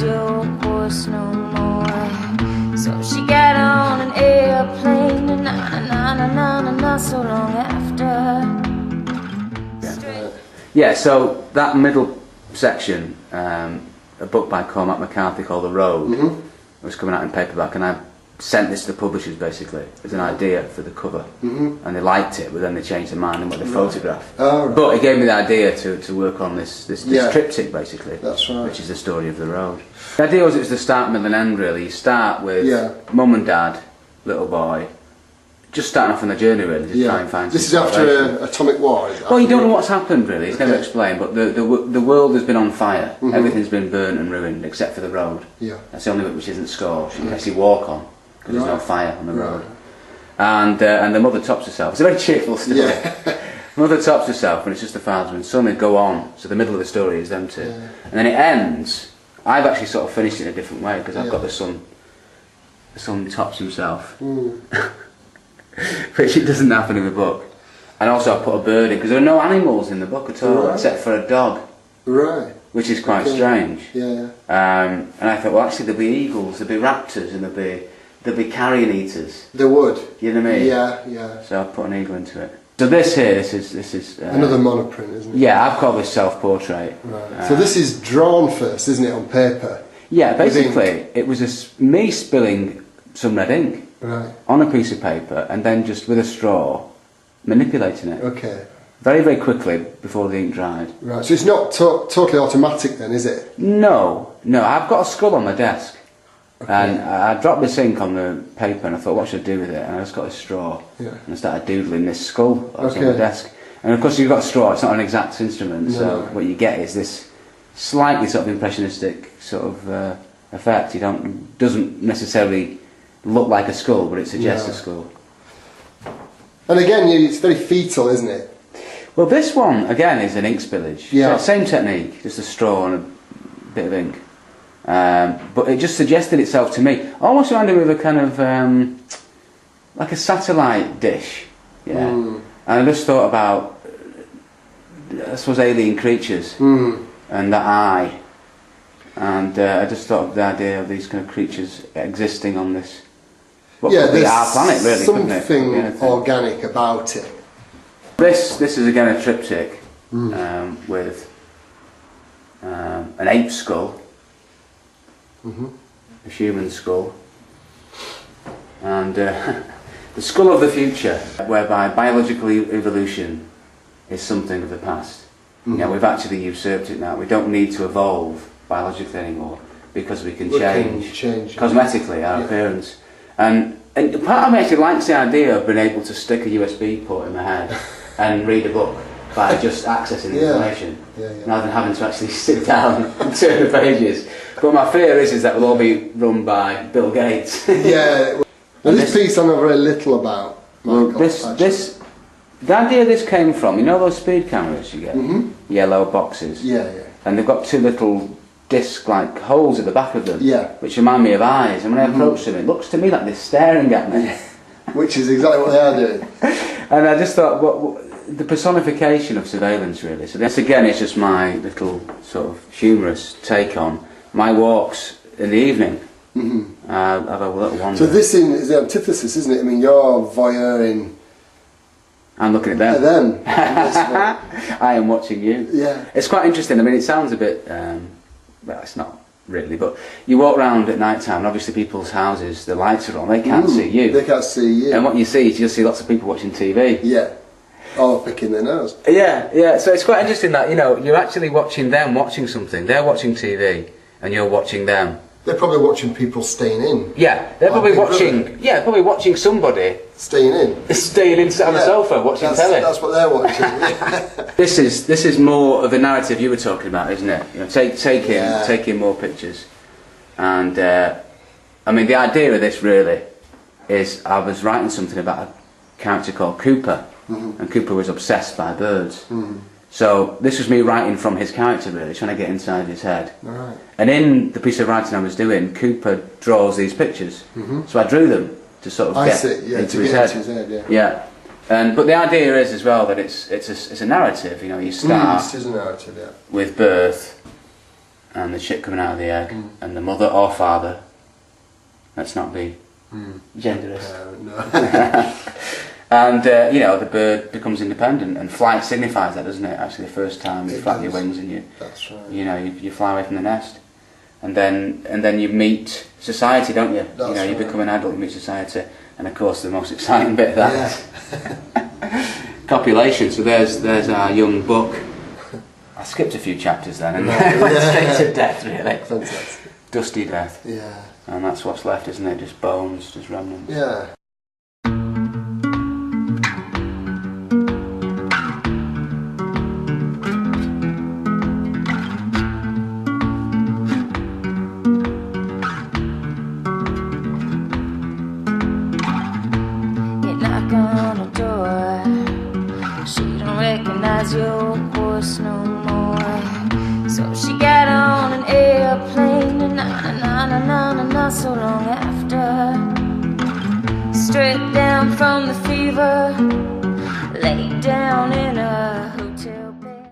choose your course no more. So she got on an airplane, and not so long after. Yeah, so that middle section, a book by Cormac McCarthy called The Road, was coming out in paperback, and I sent this to the publishers basically as an idea for the cover, and they liked it, but then they changed their mind on what they photographed. Oh, right. But it gave me the idea to work on this triptych basically, that's right. which is the story of the road. The idea was it was the start, middle and end really. You start with mum and dad, little boy, just starting off on the journey really, just try and find This is after Atomic War, is it? Well, you don't know what's happened really, it's never explained, but the world has been on fire, everything's been burnt and ruined except for the road. Yeah. That's the only bit which isn't scorched, you can actually walk on, because there's no fire on the road. And the mother tops herself, it's a very cheerful story. Yeah. Mother tops herself and it's just the father and son, they go on, so the middle of the story is them two. And then it ends, I've actually sort of finished it in a different way, because I've got the son tops himself. Which it doesn't happen in the book. And also I put a bird in, because there are no animals in the book at all, except for a dog. Right. Which is quite strange. Yeah. And I thought, well actually there'll be eagles, there'll be raptors, and there'll be carrion eaters. There would. You know what I mean? Yeah. So I put an eagle into it. So this is another monoprint, isn't it? Yeah, I've called this self-portrait. Right. So this is drawn first, isn't it, on paper? Yeah, basically it was me spilling some red ink on a piece of paper and then just with a straw manipulating it. Okay. Very, very quickly before the ink dried. Right, so it's not totally automatic then, is it? No, I've got a skull on my desk. Okay. And I dropped this ink on the paper and I thought, what should I do with it? And I just got a straw and I started doodling this skull that was on the desk. And of course you've got a straw, it's not an exact instrument, so what you get is this slightly sort of impressionistic sort of effect. Doesn't necessarily look like a skull, but it suggests a skull. And again, it's very fetal, isn't it? Well, this one again is an ink spillage. Yeah. So same technique, just a straw and a bit of ink. But it just suggested itself to me, almost reminded me of a kind of like a satellite dish. Yeah. And I just thought about, I suppose, alien creatures and that eye. And I just thought of the idea of these kind of creatures existing on this. What could be our planet, really, something organic about it. This is again a triptych with an ape skull, a human skull, and the skull of the future, whereby biological evolution is something of the past. You know, we've actually usurped it now. We don't need to evolve biologically anymore because we can change cosmetically our appearance. And part of me actually likes the idea of being able to stick a USB port in my head and read a book by just accessing the information, rather than having to actually sit down and turn the pages. But my fear is that we'll all be run by Bill Gates. Yeah. Well, this piece I know very little about, Michael. The idea this came from, you know those speed cameras you get? Yellow boxes? Yeah. And they've got two little disc-like holes at the back of them, which remind me of eyes. And when I approach them, it looks to me like they're staring at me. Which is exactly what they are doing. And I just thought, the personification of surveillance, really. So this again is just my little sort of humorous take on my walks in the evening. I have a little wander. So this is the antithesis, isn't it? I mean, you're voyeuring. I'm looking at them. I am watching you. Yeah. It's quite interesting. I mean, it sounds a bit, well, it's not really, but you walk around at night time and obviously people's houses, the lights are on, they can't see you. They can't see you. And what you see is you just see lots of people watching TV. Yeah. Or picking their nose. Yeah. So it's quite interesting that, you know, you're actually watching them watching something. They're watching TV and you're watching them. They're probably watching people staying in. Yeah, they're probably watching. Yeah, probably watching somebody staying in. Staying in, sat on the sofa watching telly. That's what they're watching. This is more of the narrative you were talking about, isn't it? You know, taking more pictures, and I mean the idea of this really is I was writing something about a character called Cooper, and Cooper was obsessed by birds. So this was me writing from his character, really, trying to get inside his head. Right. And in the piece of writing I was doing, Cooper draws these pictures. So I drew them to sort of get into his head. Yeah. But the idea is as well that it's a narrative. You know, you start it is a narrative, with birth, and the chick coming out of the egg, and the mother or father. Let's not be genderist. No. And you know, the bird becomes independent, and flight signifies that, doesn't it? Actually, the first time you flap your wings and you, That's right. you know, you fly away from the nest, and then you meet society, don't you? That's you know, you right. become an adult, you meet society, and of course, the most exciting bit of that, copulation. So there's our young buck. I skipped a few chapters then, and went straight to death, really. Fantastic. Dusty death. Yeah. And that's what's left, isn't it? Just bones, just remnants. Yeah. You knock on the door, she don't recognize your voice no more. So she got on an airplane, and not so long after. Straight down from the fever, laid down in a